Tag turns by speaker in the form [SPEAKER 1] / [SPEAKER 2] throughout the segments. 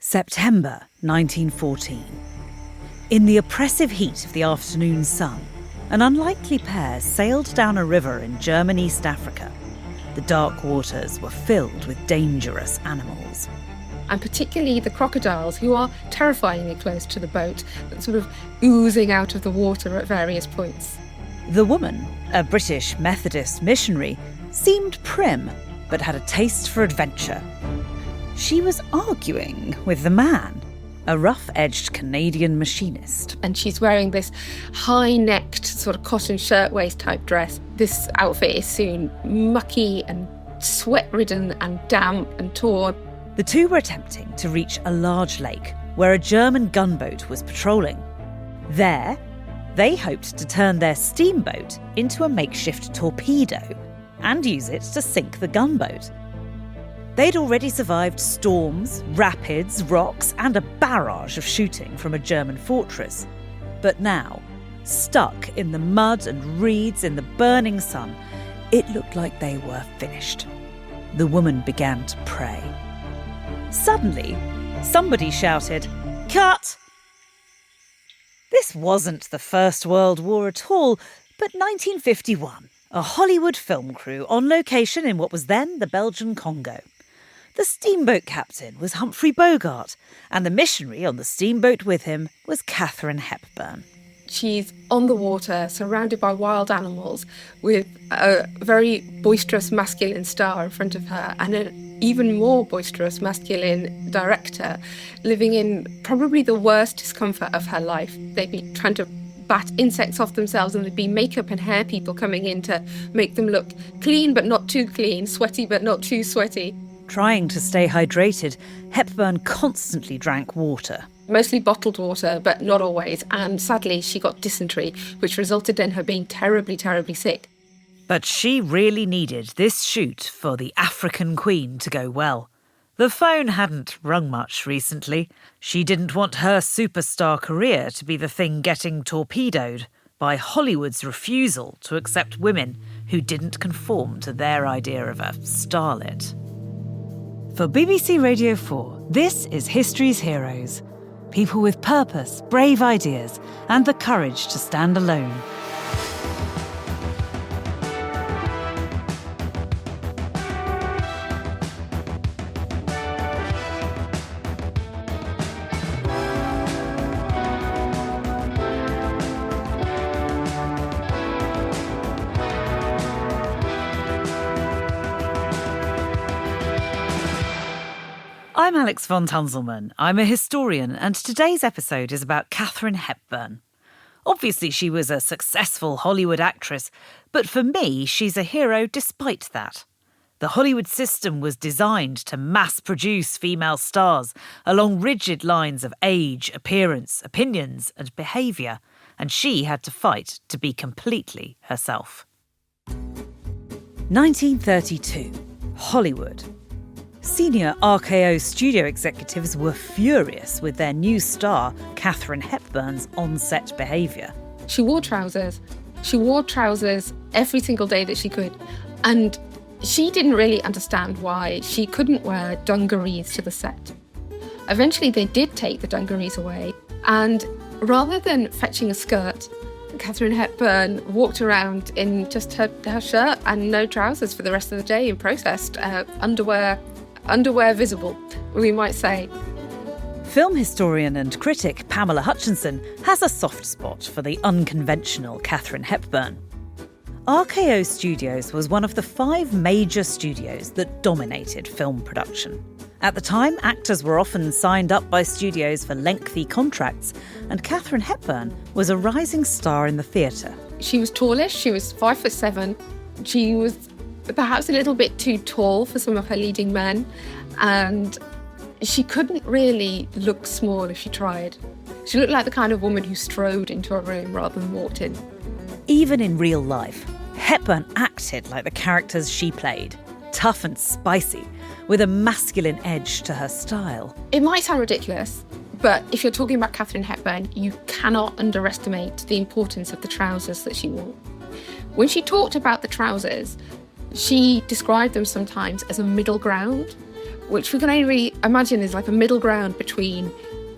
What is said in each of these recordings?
[SPEAKER 1] September 1914. In the oppressive heat of the afternoon sun, an unlikely pair sailed down a river in German East Africa. The dark waters were filled with dangerous animals.
[SPEAKER 2] And particularly the crocodiles, who are terrifyingly close to the boat, sort of oozing out of the water at various points.
[SPEAKER 1] The woman, a British Methodist missionary, seemed prim, but had a taste for adventure. She was arguing with the man, a rough-edged Canadian machinist.
[SPEAKER 2] And she's wearing this high-necked sort of cotton shirtwaist type dress. This outfit is soon mucky and sweat-ridden and damp and torn.
[SPEAKER 1] The two were attempting to reach a large lake where a German gunboat was patrolling. There, they hoped to turn their steamboat into a makeshift torpedo and use it to sink the gunboat. They'd already survived storms, rapids, rocks, and a barrage of shooting from a German fortress. But now, stuck in the mud and reeds in the burning sun, it looked like they were finished. The woman began to pray. Suddenly, somebody shouted, "Cut!" This wasn't the First World War at all, but 1951, a Hollywood film crew on location in what was then the Belgian Congo. The steamboat captain was Humphrey Bogart, and the missionary on the steamboat with him was Katharine Hepburn.
[SPEAKER 2] She's on the water, surrounded by wild animals, with a very boisterous masculine star in front of her and an even more boisterous masculine director, living in probably the worst discomfort of her life. They'd be trying to bat insects off themselves, and there'd be makeup and hair people coming in to make them look clean but not too clean, sweaty but not too sweaty.
[SPEAKER 1] Trying to stay hydrated, Hepburn constantly drank water.
[SPEAKER 2] Mostly bottled water, but not always. And sadly, she got dysentery, which resulted in her being terribly, terribly sick.
[SPEAKER 1] But she really needed this shoot for the African Queen to go well. The phone hadn't rung much recently. She didn't want her superstar career to be the thing getting torpedoed by Hollywood's refusal to accept women who didn't conform to their idea of a starlet. For BBC Radio 4, this is History's Heroes. People with purpose, brave ideas, and the courage to stand alone. I'm Alex von Tunzelmann. I'm a historian, and today's episode is about Katharine Hepburn. Obviously, she was a successful Hollywood actress, but for me, she's a hero despite that. The Hollywood system was designed to mass-produce female stars along rigid lines of age, appearance, opinions, and behaviour, and she had to fight to be completely herself. 1932, Hollywood. Senior RKO studio executives were furious with their new star, Katharine Hepburn's on-set behaviour.
[SPEAKER 2] She wore trousers. She wore trousers every single day that she could. And she didn't really understand why she couldn't wear dungarees to the set. Eventually, they did take the dungarees away. And rather than fetching a skirt, Katharine Hepburn walked around in just her shirt and no trousers for the rest of the day in protest. Underwear visible, we might say.
[SPEAKER 1] Film historian and critic Pamela Hutchinson has a soft spot for the unconventional Katharine Hepburn. RKO Studios was one of the 5 major studios that dominated film production. At the time, actors were often signed up by studios for lengthy contracts, and Katharine Hepburn was a rising star in the theatre.
[SPEAKER 2] She was tallish, she was 5'7". She was perhaps a little bit too tall for some of her leading men, and she couldn't really look small if she tried. She looked like the kind of woman who strode into a room rather than walked in.
[SPEAKER 1] Even in real life, Hepburn acted like the characters she played, tough and spicy, with a masculine edge to her style.
[SPEAKER 2] It might sound ridiculous, but if you're talking about Katharine Hepburn, you cannot underestimate the importance of the trousers that she wore. When she talked about the trousers, she described them sometimes as a middle ground which we can only really imagine is like a middle ground between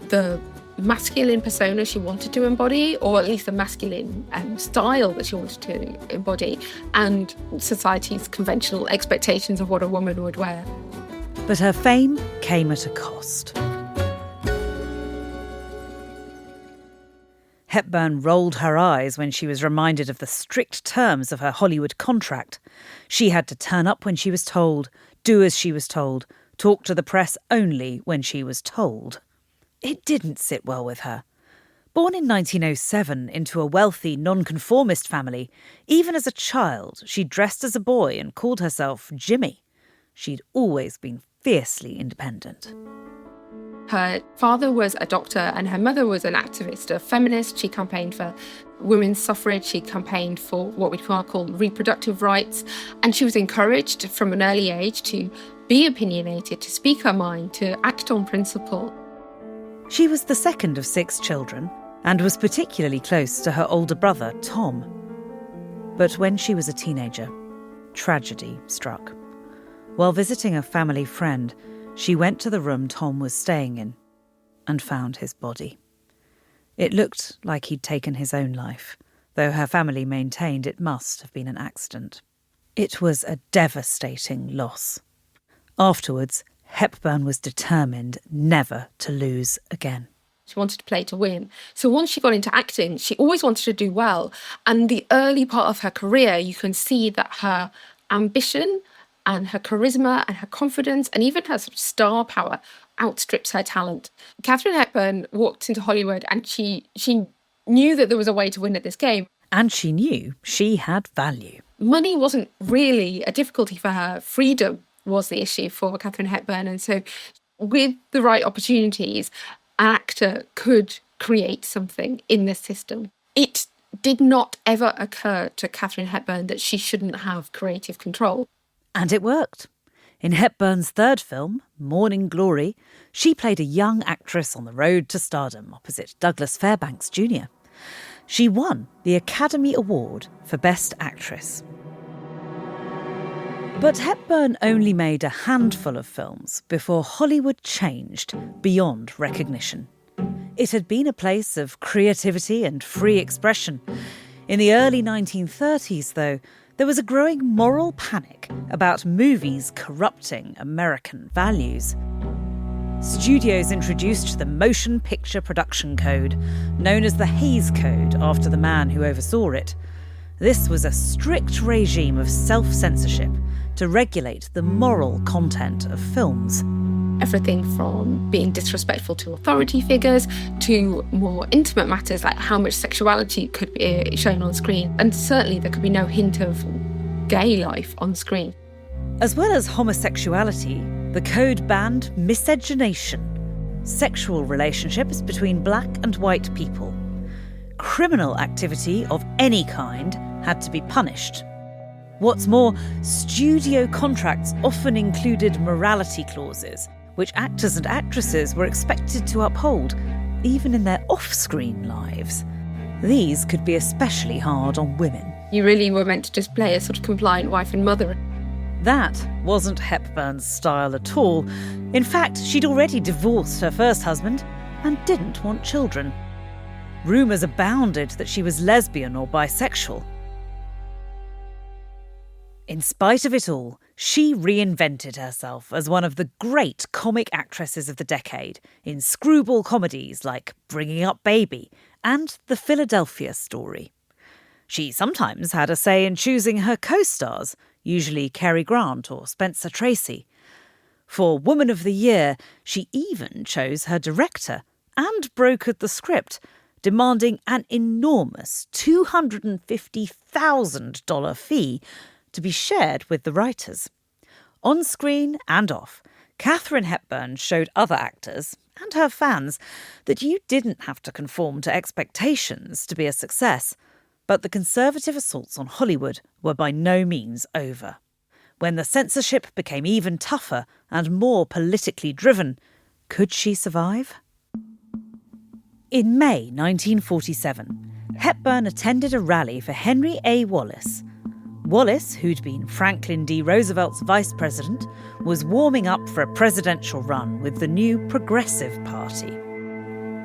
[SPEAKER 2] the masculine persona she wanted to embody, or at least the masculine style that she wanted to embody, and society's conventional expectations of what a woman would wear.
[SPEAKER 1] But her fame came at a cost. Hepburn rolled her eyes when she was reminded of the strict terms of her Hollywood contract. She had to turn up when she was told, do as she was told, talk to the press only when she was told. It didn't sit well with her. Born in 1907 into a wealthy, nonconformist family, even as a child, she dressed as a boy and called herself Jimmy. She'd always been fiercely independent.
[SPEAKER 2] Her father was a doctor and her mother was an activist, a feminist. She campaigned for women's suffrage. She campaigned for what we call reproductive rights. And she was encouraged from an early age to be opinionated, to speak her mind, to act on principle.
[SPEAKER 1] She was the second of 6 children and was particularly close to her older brother, Tom. But when she was a teenager, tragedy struck. While visiting a family friend, she went to the room Tom was staying in and found his body. It looked like he'd taken his own life, though her family maintained it must have been an accident. It was a devastating loss. Afterwards, Hepburn was determined never to lose again.
[SPEAKER 2] She wanted to play to win. So once she got into acting, she always wanted to do well. And the early part of her career, you can see that her ambition and her charisma and her confidence and even her sort of star power outstrips her talent. Katharine Hepburn walked into Hollywood and she knew that there was a way to win at this game.
[SPEAKER 1] And she knew she had value.
[SPEAKER 2] Money wasn't really a difficulty for her. Freedom was the issue for Katharine Hepburn. And so with the right opportunities, an actor could create something in this system. It did not ever occur to Katharine Hepburn that she shouldn't have creative control.
[SPEAKER 1] And it worked. In Hepburn's third film, Morning Glory, she played a young actress on the road to stardom opposite Douglas Fairbanks Jr. She won the Academy Award for Best Actress. But Hepburn only made a handful of films before Hollywood changed beyond recognition. It had been a place of creativity and free expression. In the early 1930s, though, there was a growing moral panic about movies corrupting American values. Studios introduced the Motion Picture Production Code, known as the Hays Code after the man who oversaw it. This was a strict regime of self-censorship to regulate the moral content of films.
[SPEAKER 2] Everything from being disrespectful to authority figures to more intimate matters like how much sexuality could be shown on screen. And certainly there could be no hint of gay life on screen.
[SPEAKER 1] As well as homosexuality, the code banned miscegenation, sexual relationships between black and white people. Criminal activity of any kind had to be punished. What's more, studio contracts often included morality clauses, which actors and actresses were expected to uphold, even in their off-screen lives. These could be especially hard on women.
[SPEAKER 2] You really were meant to just play a sort of compliant wife and mother.
[SPEAKER 1] That wasn't Hepburn's style at all. In fact, she'd already divorced her first husband and didn't want children. Rumours abounded that she was lesbian or bisexual. In spite of it all, she reinvented herself as one of the great comic actresses of the decade in screwball comedies like Bringing Up Baby and The Philadelphia Story. She sometimes had a say in choosing her co-stars, usually Cary Grant or Spencer Tracy. For Woman of the Year, she even chose her director and brokered the script, demanding an enormous $250,000 fee to be shared with the writers. On screen and off, Katharine Hepburn showed other actors and her fans that you didn't have to conform to expectations to be a success. But the conservative assaults on Hollywood were by no means over. When the censorship became even tougher and more politically driven, could she survive? In May 1947, Hepburn attended a rally for Henry A. Wallace. Wallace, who'd been Franklin D. Roosevelt's vice president, was warming up for a presidential run with the new Progressive Party.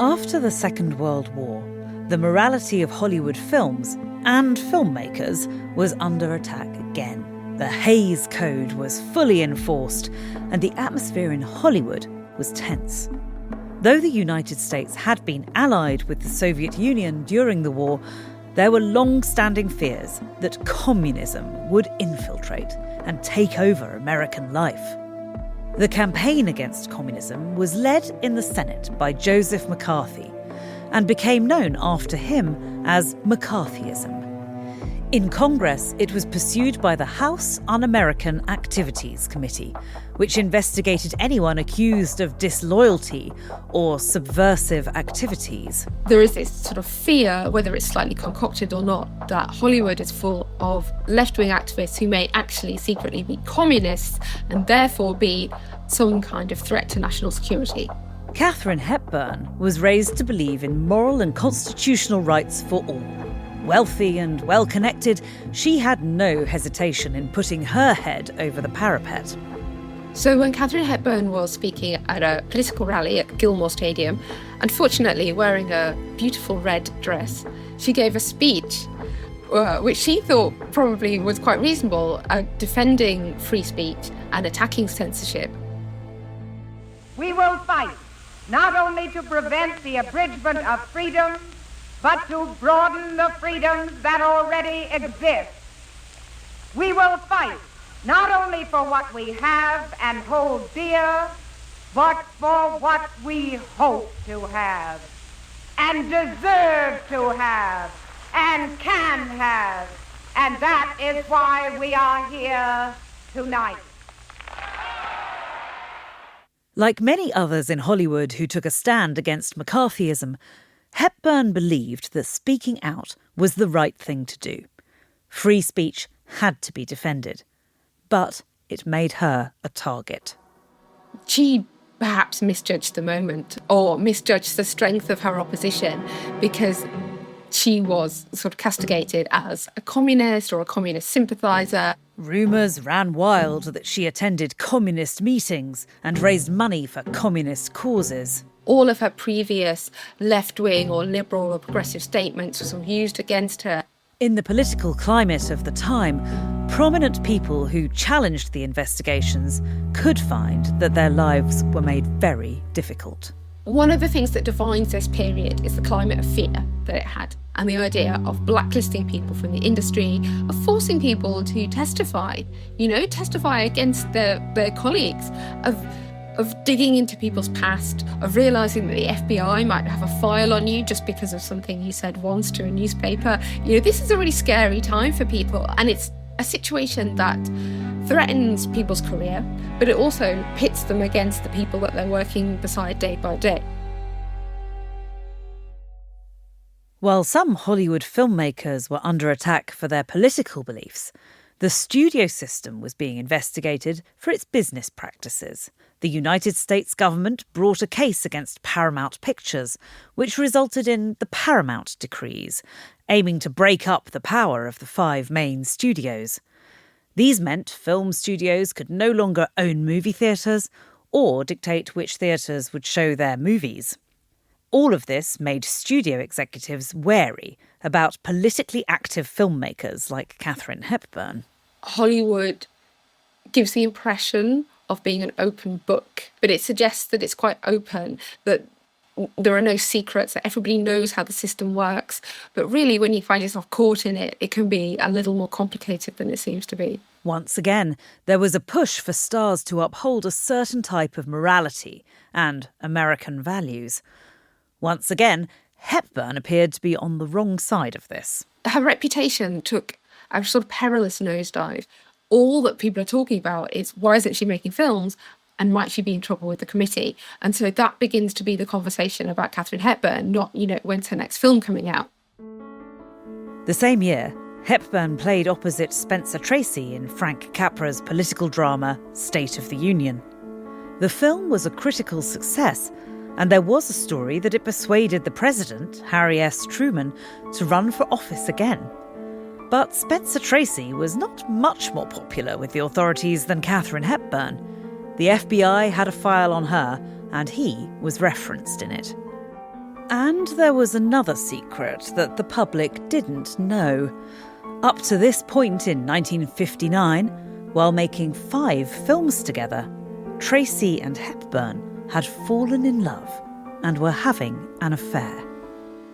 [SPEAKER 1] After the Second World War, the morality of Hollywood films and filmmakers was under attack again. The Hays Code was fully enforced, and the atmosphere in Hollywood was tense. Though the United States had been allied with the Soviet Union during the war, there were long-standing fears that communism would infiltrate and take over American life. The campaign against communism was led in the Senate by Joseph McCarthy and became known after him as McCarthyism. In Congress, it was pursued by the House Un-American Activities Committee, which investigated anyone accused of disloyalty or subversive activities.
[SPEAKER 2] There is this sort of fear, whether it's slightly concocted or not, that Hollywood is full of left-wing activists who may actually secretly be communists and therefore be some kind of threat to national security.
[SPEAKER 1] Katharine Hepburn was raised to believe in moral and constitutional rights for all. Wealthy and well-connected, she had no hesitation in putting her head over the parapet.
[SPEAKER 2] So when Katharine Hepburn was speaking at a political rally at Gilmore Stadium, unfortunately wearing a beautiful red dress, she gave a speech which she thought probably was quite reasonable, defending free speech and attacking censorship.
[SPEAKER 3] We will fight not only to prevent the abridgment of freedom, but to broaden the freedoms that already exist. We will fight not only for what we have and hold dear, but for what we hope to have, and deserve to have, and can have. And that is why we are here tonight.
[SPEAKER 1] Like many others in Hollywood who took a stand against McCarthyism, Hepburn believed that speaking out was the right thing to do. Free speech had to be defended, but it made her a target.
[SPEAKER 2] She perhaps misjudged the moment or misjudged the strength of her opposition because she was sort of castigated as a communist or a communist sympathiser.
[SPEAKER 1] Rumours ran wild that she attended communist meetings and raised money for communist causes.
[SPEAKER 2] All of her previous left-wing or liberal or progressive statements were sort of used against her.
[SPEAKER 1] In the political climate of the time, prominent people who challenged the investigations could find that their lives were made very difficult.
[SPEAKER 2] One of the things that defines this period is the climate of fear that it had, and the idea of blacklisting people from the industry, of forcing people to testify against their colleagues, of digging into people's past, of realising that the FBI might have a file on you just because of something you said once to a newspaper. This is a really scary time for people, and it's a situation that threatens people's career, but it also pits them against the people that they're working beside day by day.
[SPEAKER 1] While some Hollywood filmmakers were under attack for their political beliefs, the studio system was being investigated for its business practices. The United States government brought a case against Paramount Pictures, which resulted in the Paramount Decrees, aiming to break up the power of the 5 main studios. These meant film studios could no longer own movie theatres or dictate which theatres would show their movies. All of this made studio executives wary about politically active filmmakers like Katharine Hepburn.
[SPEAKER 2] Hollywood gives the impression of being an open book, but it suggests that it's quite open, that there are no secrets, that everybody knows how the system works. But really, when you find yourself caught in it, it can be a little more complicated than it seems to be.
[SPEAKER 1] Once again, there was a push for stars to uphold a certain type of morality and American values. Once again, Hepburn appeared to be on the wrong side of this.
[SPEAKER 2] Her reputation took a sort of perilous nosedive. All that people are talking about is, why isn't she making films? And might she be in trouble with the committee? And so that begins to be the conversation about Katharine Hepburn, not, when's her next film coming out?
[SPEAKER 1] The same year, Hepburn played opposite Spencer Tracy in Frank Capra's political drama State of the Union. The film was a critical success, and there was a story that it persuaded the president, Harry S. Truman, to run for office again. But Spencer Tracy was not much more popular with the authorities than Katharine Hepburn. The FBI had a file on her, and he was referenced in it. And there was another secret that the public didn't know. Up to this point in 1959, while making 5 films together, Tracy and Hepburn had fallen in love and were having an affair.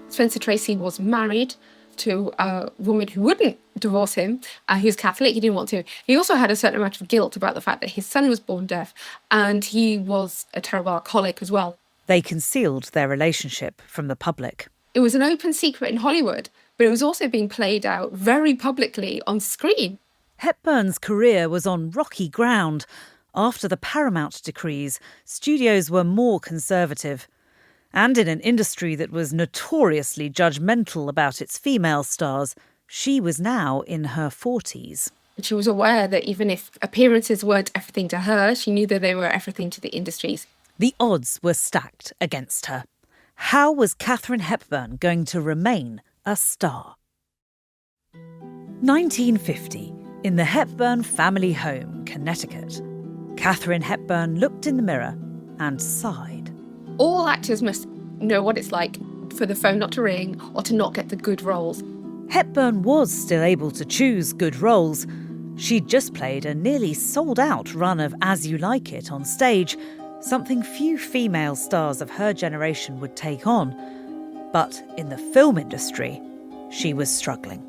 [SPEAKER 2] Spencer Tracy was married to a woman who wouldn't divorce him. He was Catholic, he didn't want to. He also had a certain amount of guilt about the fact that his son was born deaf, and he was a terrible alcoholic as well.
[SPEAKER 1] They concealed their relationship from the public.
[SPEAKER 2] It was an open secret in Hollywood, but it was also being played out very publicly on screen.
[SPEAKER 1] Hepburn's career was on rocky ground. After the Paramount decrees, studios were more conservative. And in an industry that was notoriously judgmental about its female stars, she was now in her 40s.
[SPEAKER 2] She was aware that even if appearances weren't everything to her, she knew that they were everything to the industries.
[SPEAKER 1] The odds were stacked against her. How was Katharine Hepburn going to remain a star? 1950, in the Hepburn family home, Connecticut, Katharine Hepburn looked in the mirror and sighed.
[SPEAKER 2] All actors must know what it's like for the phone not to ring or to not get the good roles.
[SPEAKER 1] Hepburn was still able to choose good roles. She'd just played a nearly sold-out run of As You Like It on stage, something few female stars of her generation would take on. But in the film industry, she was struggling.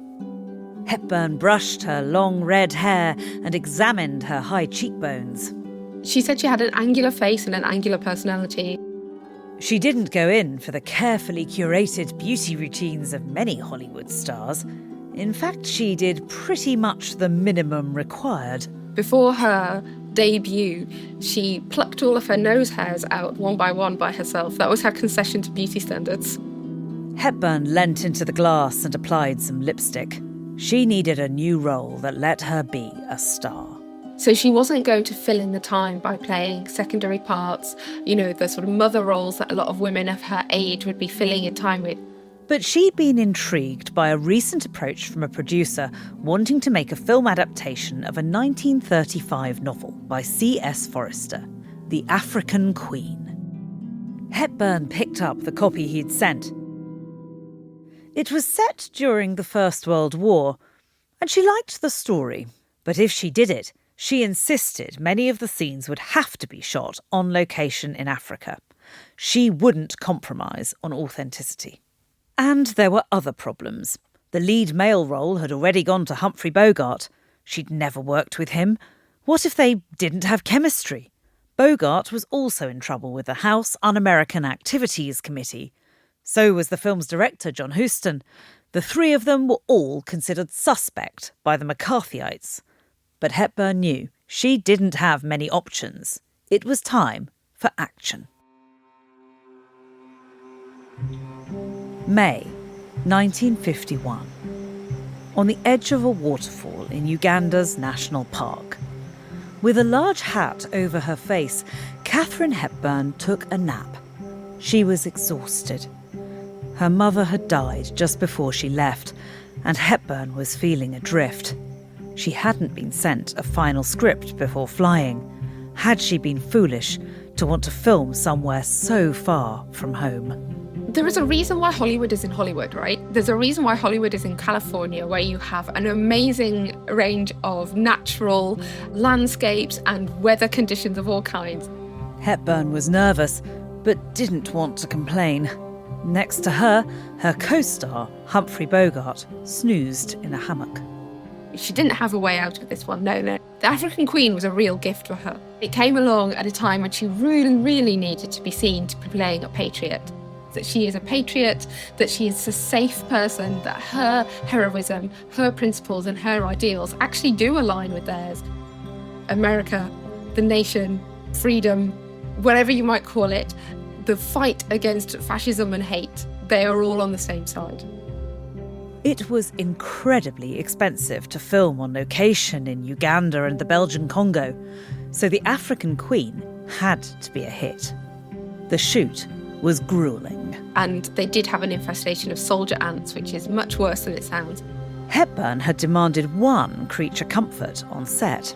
[SPEAKER 1] Hepburn brushed her long red hair and examined her high cheekbones.
[SPEAKER 2] She said she had an angular face and an angular personality.
[SPEAKER 1] She didn't go in for the carefully curated beauty routines of many Hollywood stars. In fact, she did pretty much the minimum required.
[SPEAKER 2] Before her debut, she plucked all of her nose hairs out one by herself. That was her concession to beauty standards.
[SPEAKER 1] Hepburn leant into the glass and applied some lipstick. She needed a new role that let her be a star.
[SPEAKER 2] So she wasn't going to fill in the time by playing secondary parts, the sort of mother roles that a lot of women of her age would be filling in time with.
[SPEAKER 1] But she'd been intrigued by a recent approach from a producer wanting to make a film adaptation of a 1935 novel by C.S. Forester, The African Queen. Hepburn picked up the copy he'd sent. It was set during the First World War, and she liked the story. But if she did it, she insisted many of the scenes would have to be shot on location in Africa. She wouldn't compromise on authenticity. And there were other problems. The lead male role had already gone to Humphrey Bogart. She'd never worked with him. What if they didn't have chemistry? Bogart was also in trouble with the House Un-American Activities Committee. So was the film's director, John Huston. The 3 of them were all considered suspect by the McCarthyites. But Hepburn knew she didn't have many options. It was time for action. May 1951. On the edge of a waterfall in Uganda's national park. With a large hat over her face, Katharine Hepburn took a nap. She was exhausted. Her mother had died just before she left, and Hepburn was feeling adrift. She hadn't been sent a final script before flying. Had she been foolish to want to film somewhere so far from home?
[SPEAKER 2] There is a reason why Hollywood is in Hollywood, right? There's a reason why Hollywood is in California, where you have an amazing range of natural landscapes and weather conditions of all kinds.
[SPEAKER 1] Hepburn was nervous, but didn't want to complain. Next to her, her co-star, Humphrey Bogart, snoozed in a hammock.
[SPEAKER 2] She didn't have a way out of this one, no. The African Queen was a real gift for her. It came along at a time when she really, really needed to be seen to be playing a patriot. That she is a patriot, that she is a safe person, that her heroism, her principles and her ideals actually do align with theirs. America, the nation, freedom, whatever you might call it, the fight against fascism and hate, they are all on the same side.
[SPEAKER 1] It was incredibly expensive to film on location in Uganda and the Belgian Congo, so the African Queen had to be a hit. The shoot was gruelling.
[SPEAKER 2] And they did have an infestation of soldier ants, which is much worse than it sounds.
[SPEAKER 1] Hepburn had demanded one creature comfort on set.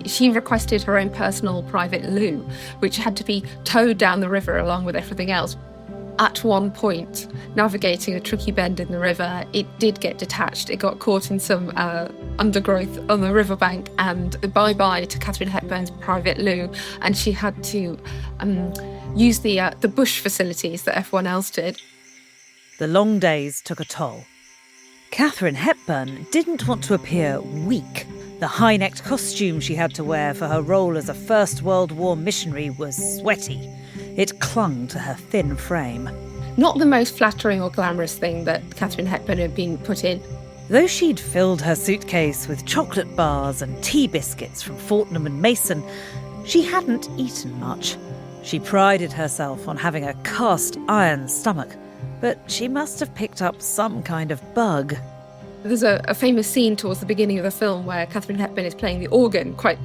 [SPEAKER 2] She requested her own personal private loo, which had to be towed down the river along with everything else. At one point, navigating a tricky bend in the river, it did get detached. It got caught in some undergrowth on the riverbank, and bye-bye to Katharine Hepburn's private loo, and she had to use the bush facilities that everyone else did.
[SPEAKER 1] The long days took a toll. Katharine Hepburn didn't want to appear weak. The high-necked costume she had to wear for her role as a First World War missionary was sweaty. It clung to her thin frame.
[SPEAKER 2] Not the most flattering or glamorous thing that Katharine Hepburn had been put in.
[SPEAKER 1] Though she'd filled her suitcase with chocolate bars and tea biscuits from Fortnum and Mason, she hadn't eaten much. She prided herself on having a cast-iron stomach, but she must have picked up some kind of bug.
[SPEAKER 2] There's a famous scene towards the beginning of the film where Katharine Hepburn is playing the organ, quite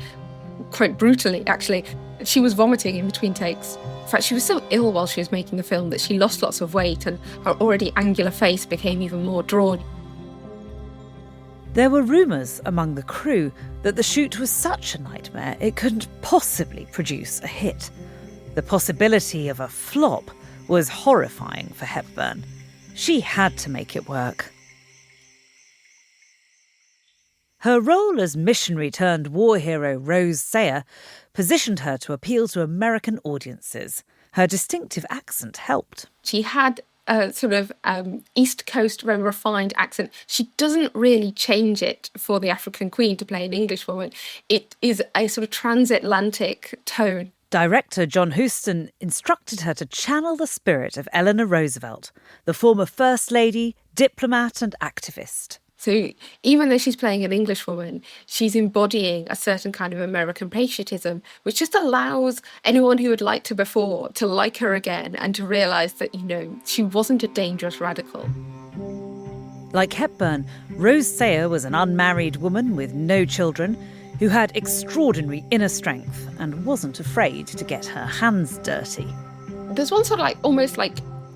[SPEAKER 2] brutally, actually. She was vomiting in between takes. In fact, she was so ill while she was making the film that she lost lots of weight and her already angular face became even more drawn.
[SPEAKER 1] There were rumours among the crew that the shoot was such a nightmare it couldn't possibly produce a hit. The possibility of a flop was horrifying for Hepburn. She had to make it work. Her role as missionary-turned-war hero Rose Sayer positioned her to appeal to American audiences. Her distinctive accent helped.
[SPEAKER 2] She had a sort of East Coast, very refined accent. She doesn't really change it for the African Queen to play an English woman. It is a sort of transatlantic tone.
[SPEAKER 1] Director John Huston instructed her to channel the spirit of Eleanor Roosevelt, the former First Lady, diplomat and activist.
[SPEAKER 2] So even though she's playing an English woman, she's embodying a certain kind of American patriotism, which just allows anyone who had liked her before to like her again and to realise that, she wasn't a dangerous radical.
[SPEAKER 1] Like Hepburn, Rose Sayer was an unmarried woman with no children who had extraordinary inner strength and wasn't afraid to get her hands dirty.
[SPEAKER 2] There's one sort of almost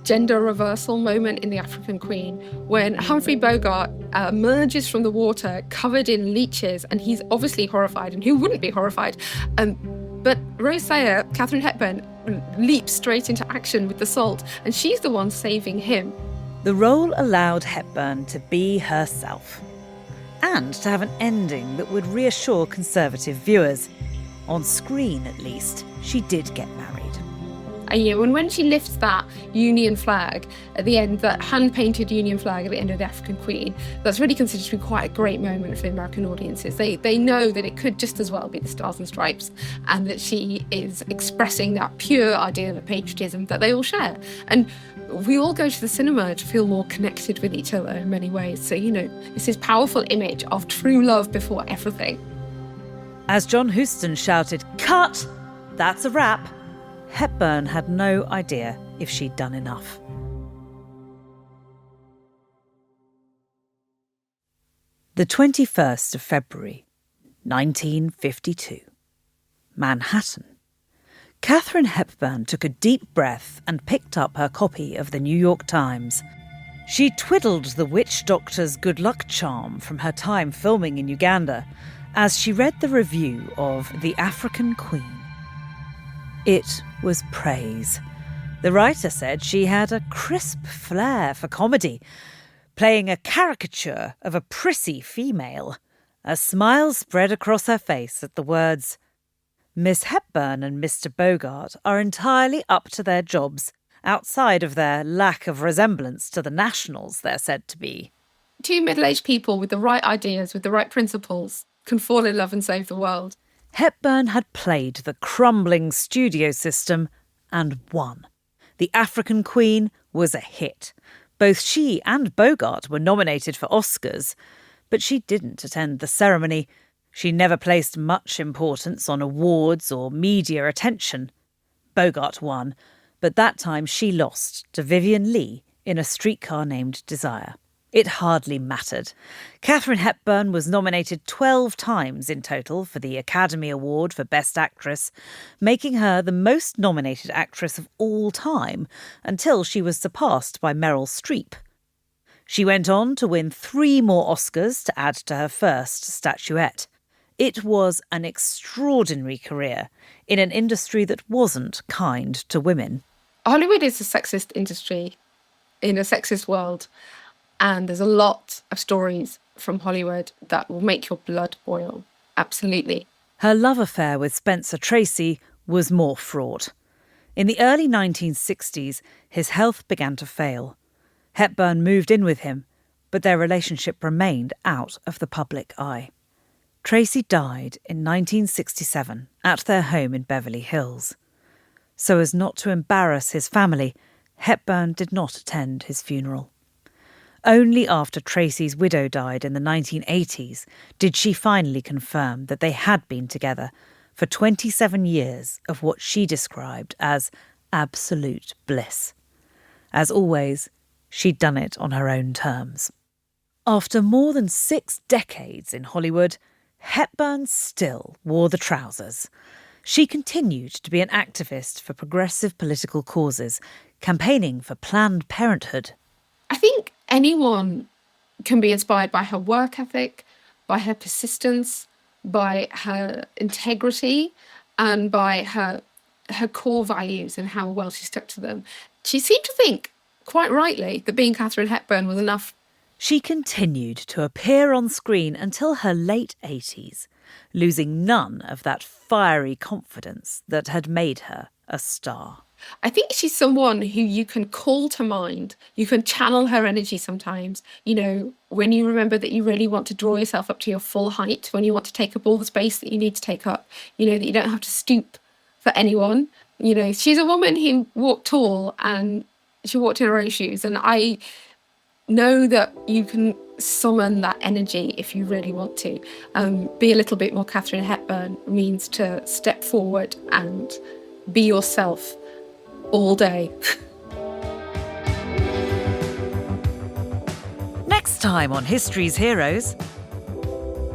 [SPEAKER 2] gender reversal moment in The African Queen when Humphrey Bogart emerges from the water covered in leeches, and he's obviously horrified, and who wouldn't be horrified? But Rose Sayer, Katharine Hepburn, leaps straight into action with the salt, and she's the one saving him.
[SPEAKER 1] The role allowed Hepburn to be herself and to have an ending that would reassure conservative viewers. On screen, at least, she did get married.
[SPEAKER 2] And when she lifts that Union flag at the end, that hand-painted Union flag at the end of The African Queen, that's really considered to be quite a great moment for the American audiences. They know that it could just as well be the Stars and Stripes, and that she is expressing that pure ideal of patriotism that they all share. And we all go to the cinema to feel more connected with each other in many ways. So, it's this powerful image of true love before everything.
[SPEAKER 1] As John Huston shouted, "Cut! That's a wrap!" Hepburn had no idea if she'd done enough. The 21st of February, 1952. Manhattan. Katharine Hepburn took a deep breath and picked up her copy of the New York Times. She twiddled the witch doctor's good luck charm from her time filming in Uganda as she read the review of The African Queen. It was praise. The writer said she had a crisp flair for comedy, playing a caricature of a prissy female. A smile spread across her face at the words, "Miss Hepburn and Mr. Bogart are entirely up to their jobs, outside of their lack of resemblance to the nationals they're said to be."
[SPEAKER 2] Two middle-aged people with the right ideas, with the right principles, can fall in love and save the world.
[SPEAKER 1] Hepburn had played the crumbling studio system and won. The African Queen was a hit. Both she and Bogart were nominated for Oscars, but she didn't attend the ceremony. She never placed much importance on awards or media attention. Bogart won, but that time she lost to Vivien Leigh in A Streetcar Named Desire. It hardly mattered. Katharine Hepburn was nominated 12 times in total for the Academy Award for Best Actress, making her the most nominated actress of all time until she was surpassed by Meryl Streep. She went on to win 3 more Oscars to add to her first statuette. It was an extraordinary career in an industry that wasn't kind to women.
[SPEAKER 2] Hollywood is a sexist industry in a sexist world, and there's a lot of stories from Hollywood that will make your blood boil. Absolutely.
[SPEAKER 1] Her love affair with Spencer Tracy was more fraught. In the early 1960s, his health began to fail. Hepburn moved in with him, but their relationship remained out of the public eye. Tracy died in 1967 at their home in Beverly Hills. So as not to embarrass his family, Hepburn did not attend his funeral. Only after Tracy's widow died in the 1980s did she finally confirm that they had been together for 27 years of what she described as absolute bliss. As always, she'd done it on her own terms. After more than 6 decades in Hollywood, Hepburn still wore the trousers. She continued to be an activist for progressive political causes, campaigning for Planned Parenthood.
[SPEAKER 2] I think anyone can be inspired by her work ethic, by her persistence, by her integrity, and by her core values and how well she stuck to them. She seemed to think, quite rightly, that being Katharine Hepburn was enough.
[SPEAKER 1] She continued to appear on screen until her late 80s, losing none of that fiery confidence that had made her a star.
[SPEAKER 2] I think she's someone who you can call to mind. You can channel her energy sometimes. When you remember that you really want to draw yourself up to your full height, when you want to take up all the space that you need to take up, that you don't have to stoop for anyone. She's a woman who walked tall and she walked in her own shoes. And I know that you can summon that energy if you really want to. Be a little bit more Katharine Hepburn means to step forward and be yourself all day.
[SPEAKER 1] Next time on History's Heroes,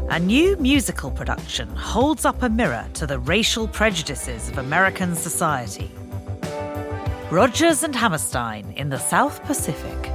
[SPEAKER 1] a new musical production holds up a mirror to the racial prejudices of American society. Rodgers and Hammerstein in the South Pacific.